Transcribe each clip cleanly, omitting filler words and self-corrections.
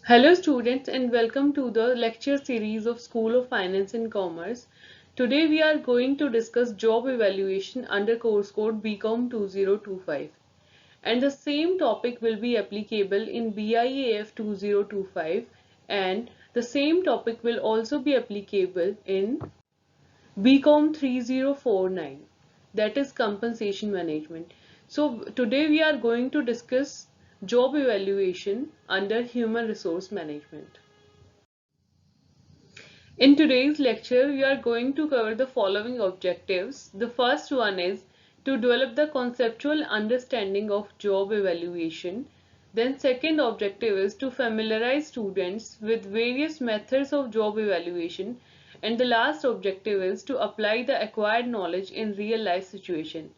Hello students and welcome to the lecture series of School of Finance and Commerce. Today we are going to discuss job evaluation under course code BCom 2025 and the same topic will be applicable in BIAF 2025 and the same topic will also be applicable in BCom 3049, that is compensation management. So today we are going to discuss job evaluation under human resource management. In today's lecture, we are going to cover the following objectives. The first one is to develop the conceptual understanding of job evaluation. Then second objective is to familiarize students with various methods of job evaluation. And the last objective is to apply the acquired knowledge in real life situation.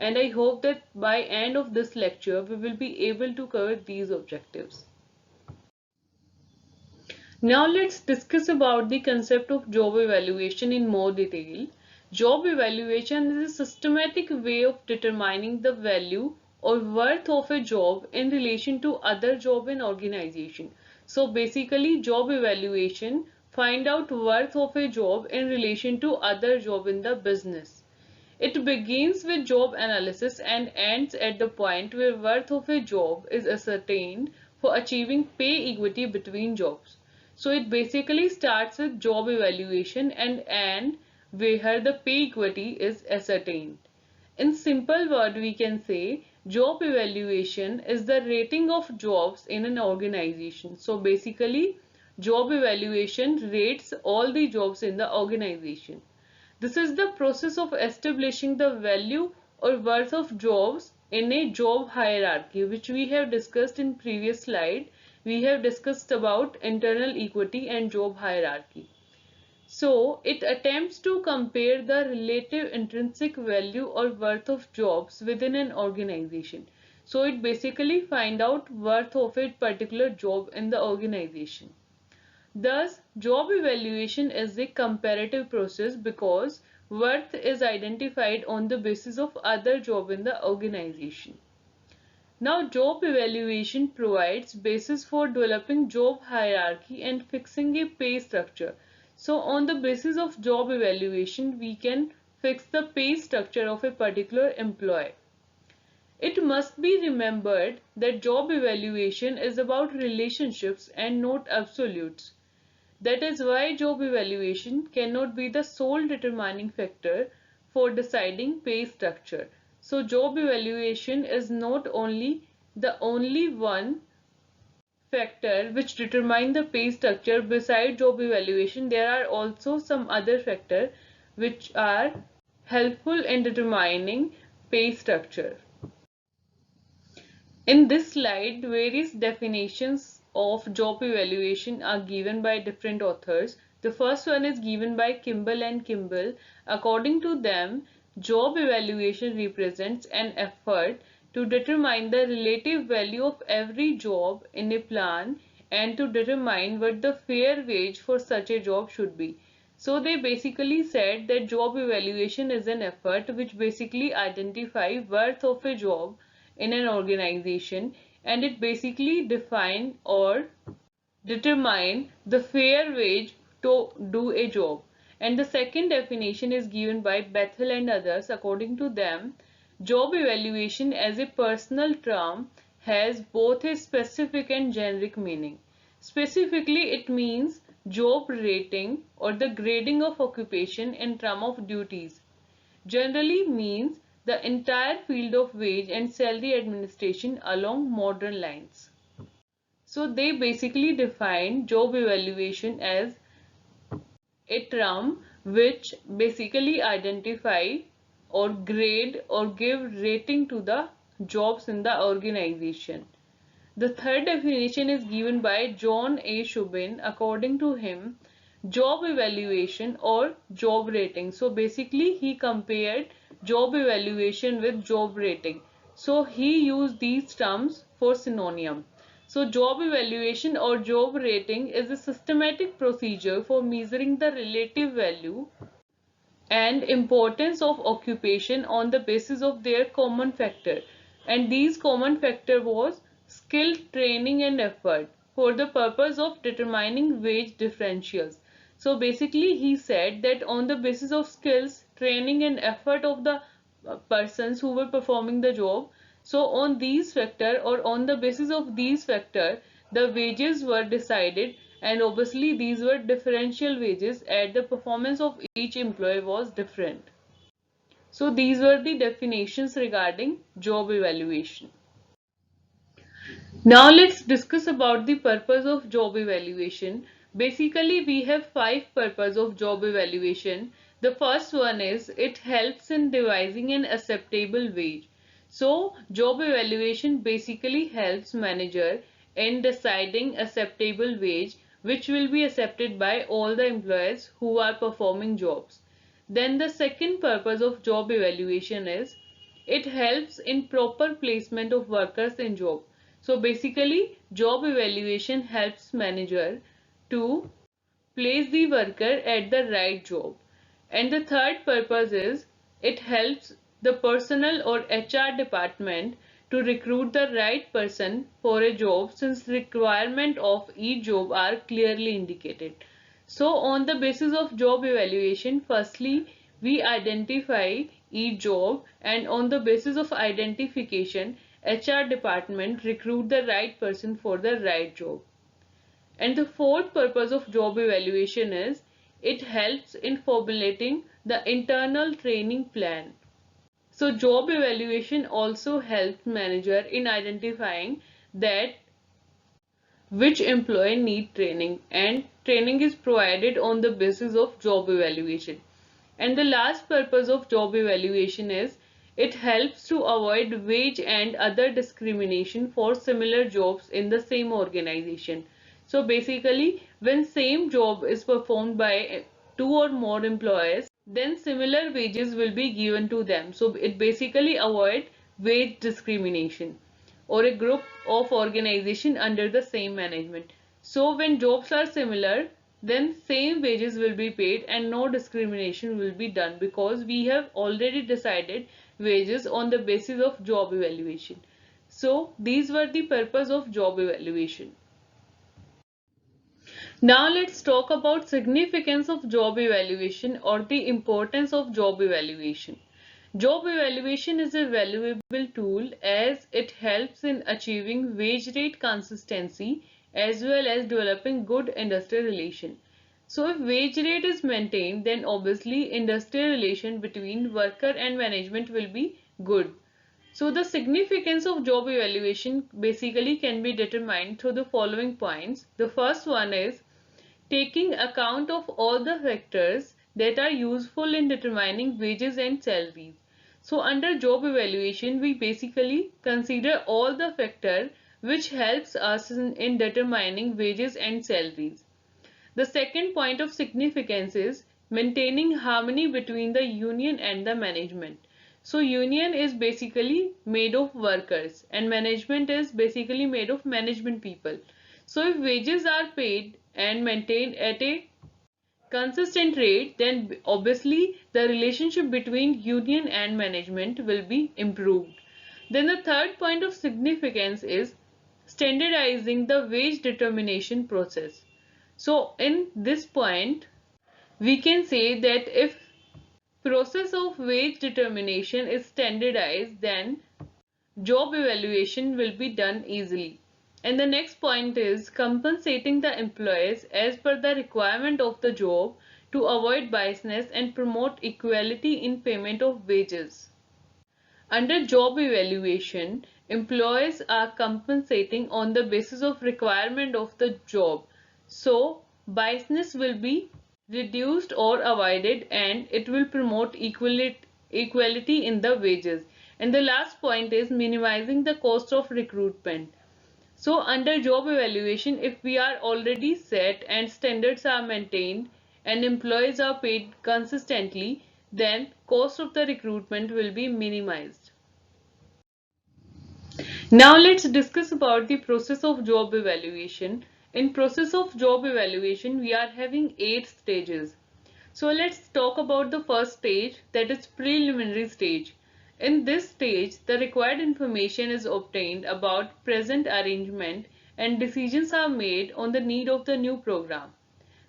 And I hope that by end of this lecture, we will be able to cover these objectives. Now let's discuss about the concept of job evaluation in more detail. Job evaluation is a systematic way of determining the value or worth of a job in relation to other job in organization. So basically job evaluation find out worth of a job in relation to other job in the business. It begins with job analysis and ends at the point where worth of a job is ascertained for achieving pay equity between jobs. So it basically starts with job evaluation and end where the pay equity is ascertained. In simple word we can say job evaluation is the rating of jobs in an organization. So basically job evaluation rates all the jobs in the organization. This is the process of establishing the value or worth of jobs in a job hierarchy, which we have discussed in previous slide. We have discussed about internal equity and job hierarchy. So it attempts to compare the relative intrinsic value or worth of jobs within an organization. So it basically find out worth of a particular job in the organization. Thus, job evaluation is a comparative process because worth is identified on the basis of other job in the organization. Now, job evaluation provides basis for developing job hierarchy and fixing a pay structure. So, on the basis of job evaluation, we can fix the pay structure of a particular employee. It must be remembered that job evaluation is about relationships and not absolutes. That is why job evaluation cannot be the sole determining factor for deciding pay structure. So job evaluation is not only the only one factor which determine the pay structure. Beside job evaluation, there are also some other factors which are helpful in determining pay structure. In this slide, various definitions of job evaluation are given by different authors. The first one is given by Kimball and Kimball. According to them, job evaluation represents an effort to determine the relative value of every job in a plan and to determine what the fair wage for such a job should be. So they basically said that job evaluation is an effort which basically identify worth of a job in an organization, and it basically define or determine the fair wage to do a job. And the second definition is given by Bethel and others. According to them, job evaluation as a personal term has both a specific and generic meaning. Specifically, it means job rating or the grading of occupation in terms of duties. Generally means the entire field of wage and salary administration along modern lines. So they basically define job evaluation as a term which basically identify or grade or give rating to the jobs in the organization. The third definition is given by John A. Shubin. According to him, job evaluation or job rating. So basically he compared job evaluation with job rating. So he used these terms for synonym. So job evaluation or job rating is a systematic procedure for measuring the relative value and importance of occupation on the basis of their common factor, and these common factor was skill, training and effort. for the purpose of determining wage differentials. So basically he said that on the basis of skills, training and effort of the persons who were performing the job, so on these factor or on the basis of these factor, the wages were decided, and obviously these were differential wages as the performance of each employee was different. So these were the definitions regarding job evaluation. Now let's discuss about the purpose of job evaluation. Basically, we have five purposes of job evaluation. The first one is it helps in devising an acceptable wage. So, job evaluation basically helps manager in deciding acceptable wage which will be accepted by all the employees who are performing jobs. Then the second purpose of job evaluation is it helps in proper placement of workers in job. So basically, job evaluation helps manager to place the worker at the right job. And the third purpose is it helps the personnel or HR department to recruit the right person for a job since requirement of each job are clearly indicated. So on the basis of job evaluation, firstly we identify each job, and on the basis of identification, HR department recruit the right person for the right job. And the fourth purpose of job evaluation is it helps in formulating the internal training plan. So job evaluation also helps manager in identifying that which employee need training, and training is provided on the basis of job evaluation. And the last purpose of job evaluation is it helps to avoid wage and other discrimination for similar jobs in the same organization. So basically, when same job is performed by two or more employees, then similar wages will be given to them. So it basically avoid wage discrimination or a group of organization under the same management. So when jobs are similar, then same wages will be paid and no discrimination will be done because we have already decided wages on the basis of job evaluation. So these were the purpose of job evaluation. Now let's talk about significance of job evaluation or the importance of job evaluation. Job evaluation is a valuable tool as it helps in achieving wage rate consistency as well as developing good industrial relation. So if wage rate is maintained, then obviously industrial relation between worker and management will be good. So the significance of job evaluation basically can be determined through the following points. The first one is taking account of all the factors that are useful in determining wages and salaries. So under job evaluation, we basically consider all the factors which helps us in determining wages and salaries. The second point of significance is maintaining harmony between the union and the management. So union is basically made of workers and management is basically made of management people. So if wages are paid and maintained at a consistent rate, then obviously the relationship between union and management will be improved. Then the third point of significance is standardizing the wage determination process. So in this point, we can say that if process of wage determination is standardized, then job evaluation will be done easily. And the next point is compensating the employees as per the requirement of the job to avoid biasness and promote equality in payment of wages. Under job evaluation, employees are compensating on the basis of requirement of the job. So, biasness will be reduced or avoided and it will promote equality in the wages. And the last point is minimizing the cost of recruitment. So under job evaluation, if we are already set and standards are maintained and employees are paid consistently, then cost of the recruitment will be minimized. Now let's discuss about the process of job evaluation. In process of job evaluation, we are having 8 stages. So let's talk about the first stage, that is preliminary stage. In this stage, the required information is obtained about present arrangement and decisions are made on the need of the new program.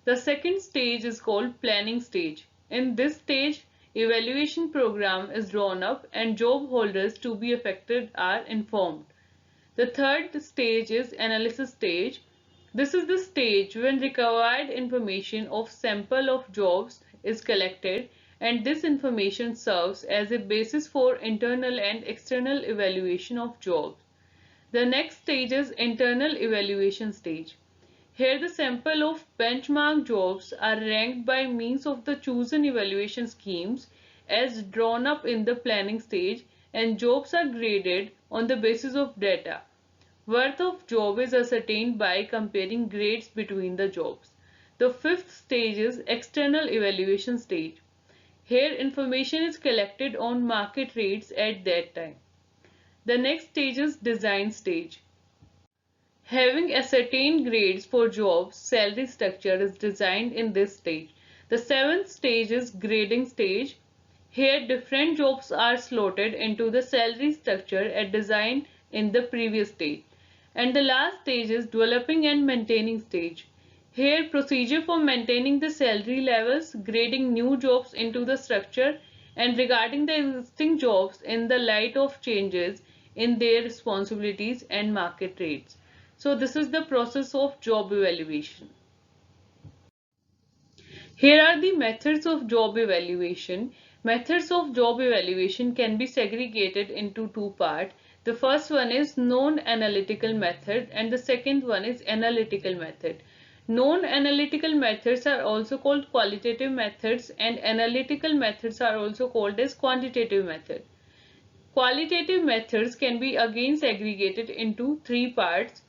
The second stage is called planning stage. In this stage, evaluation program is drawn up and job holders to be affected are informed. The third stage is analysis stage. This is the stage when required information of sample of jobs is collected, and this information serves as a basis for internal and external evaluation of jobs. The next stage is internal evaluation stage. Here the sample of benchmark jobs are ranked by means of the chosen evaluation schemes as drawn up in the planning stage, and jobs are graded on the basis of data. Worth of job is ascertained by comparing grades between the jobs. The fifth stage is external evaluation stage. Here information is collected on market rates at that time. The next stage is design stage. Having ascertained grades for jobs, salary structure is designed in this stage. The seventh stage is grading stage. Here different jobs are slotted into the salary structure as designed in the previous stage. And the last stage is developing and maintaining stage. Here procedure for maintaining the salary levels, grading new jobs into the structure, and regarding the existing jobs in the light of changes in their responsibilities and market rates. So this is the process of job evaluation. Here are the methods of job evaluation. Methods of job evaluation can be segregated into two parts. The first one is non-analytical method and the second one is analytical method. Non-analytical methods are also called qualitative methods and analytical methods are also called as quantitative methods. Qualitative methods can be again segregated into three parts.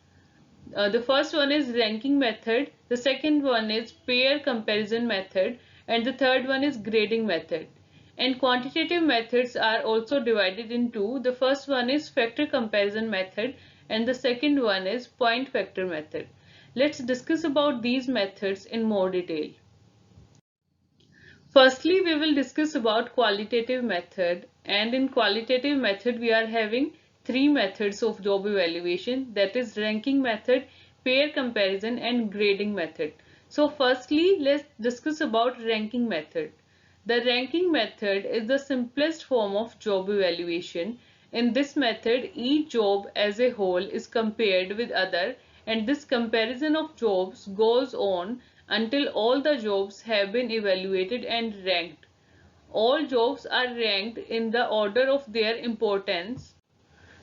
The first one is ranking method, the second one is pair comparison method, and the third one is grading method. And quantitative methods are also divided into, the first one is factor comparison method and the second one is point factor method. Let's discuss about these methods in more detail. Firstly, we will discuss about qualitative method, and in qualitative method we are having three methods of job evaluation, that is ranking method, pair comparison and grading method. So firstly, let's discuss about ranking method. The ranking method is the simplest form of job evaluation. In this method, each job as a whole is compared with other, and this comparison of jobs goes on until all the jobs have been evaluated and ranked. All jobs are ranked in the order of their importance,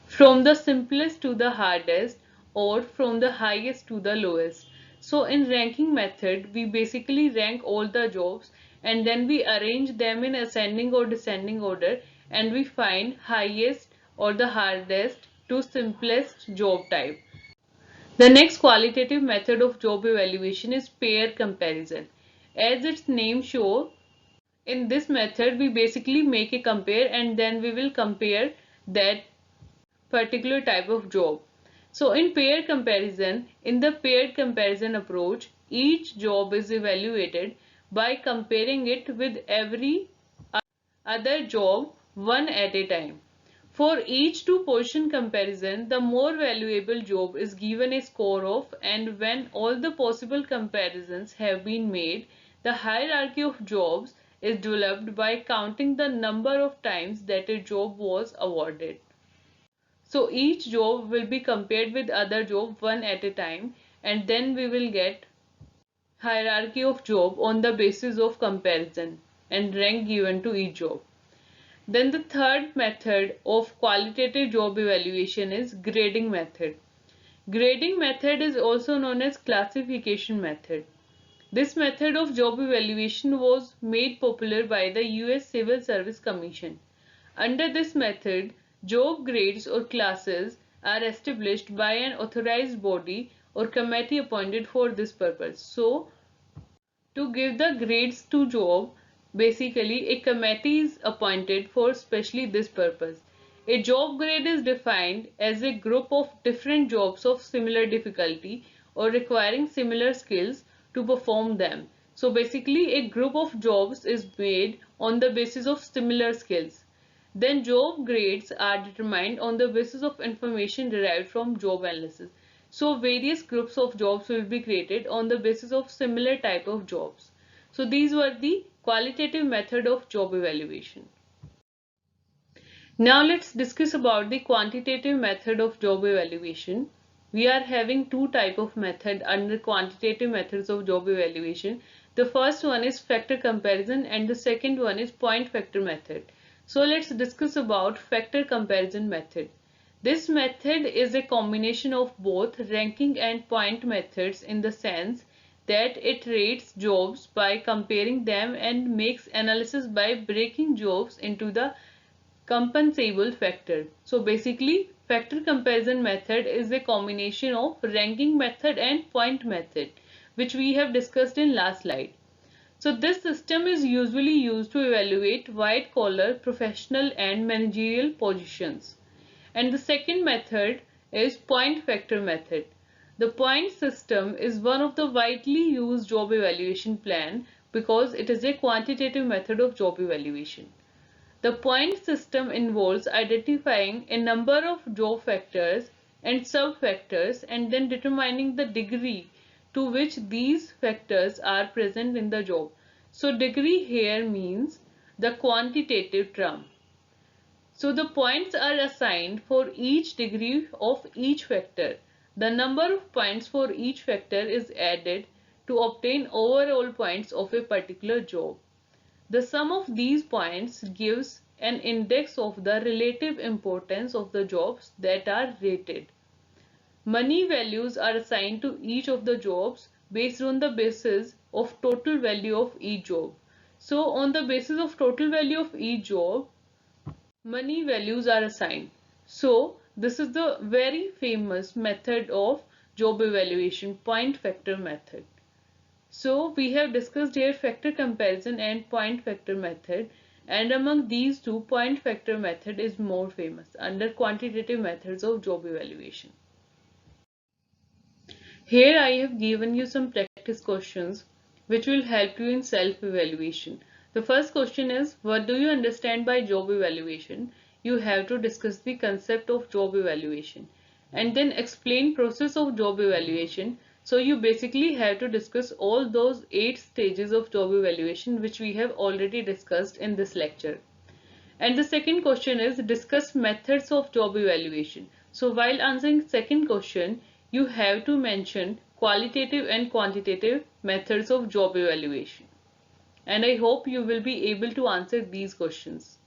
from the simplest to the hardest or from the highest to the lowest. So in ranking method, we basically rank all the jobs and then we arrange them in ascending or descending order, and we find highest or the hardest to simplest job type. The next qualitative method of job evaluation is pair comparison. As its name shows, in this method we basically make a compare and then we will compare that particular type of job. So in pair comparison, in the paired comparison approach, each job is evaluated by comparing it with every other job one at a time. For each two position comparison, the more valuable job is given a score of, and when all the possible comparisons have been made, the hierarchy of jobs is developed by counting the number of times that a job was awarded. So each job will be compared with other job one at a time, and then we will get hierarchy of job on the basis of comparison and rank given to each job. Then the third method of qualitative job evaluation is grading method. Grading method is also known as classification method. This method of job evaluation was made popular by the US Civil Service Commission. Under this method, job grades or classes are established by an authorized body or committee appointed for this purpose. So, to give the grades to job, basically a committee is appointed for specially this purpose. A job grade is defined as a group of different jobs of similar difficulty or requiring similar skills to perform them. So basically a group of jobs is made on the basis of similar skills. Then job grades are determined on the basis of information derived from job analysis. So various groups of jobs will be created on the basis of similar type of jobs. So these were the qualitative method of job evaluation. Now let's discuss about the quantitative method of job evaluation. We are having two type of method under quantitative methods of job evaluation. The first one is factor comparison and the second one is point factor method. So let's discuss about factor comparison method. This method is a combination of both ranking and point methods in the sense that it rates jobs by comparing them and makes analysis by breaking jobs into the compensable factor. So basically, factor comparison method is a combination of ranking method and point method, which we have discussed in last slide. So this system is usually used to evaluate white collar, professional and managerial positions. And the second method is point factor method. The point system is one of the widely used job evaluation plan because it is a quantitative method of job evaluation. The point system involves identifying a number of job factors and sub-factors and then determining the degree to which these factors are present in the job. So degree here means the quantitative term. So the points are assigned for each degree of each factor. The number of points for each factor is added to obtain overall points of a particular job. The sum of these points gives an index of the relative importance of the jobs that are rated. Money values are assigned to each of the jobs based on the basis of total value of each job. So on the basis of total value of each job, money values are assigned. So this is the very famous method of job evaluation, point factor method. So we have discussed here factor comparison and point factor method, and among these two, point factor method is more famous under quantitative methods of job evaluation. Here I have given you some practice questions which will help you in self-evaluation. The first question is, what do you understand by job evaluation? You have to discuss the concept of job evaluation and then explain process of job evaluation. So you basically have to discuss all those 8 stages of job evaluation which we have already discussed in this lecture. And the second question is discuss methods of job evaluation. So while answering second question, you have to mention qualitative and quantitative methods of job evaluation. And I hope you will be able to answer these questions.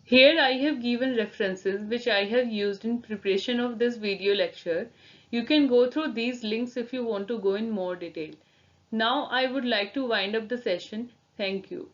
Here I have given references which I have used in preparation of this video lecture. You can go through these links if you want to go in more detail. Now I would like to wind up the session. Thank you.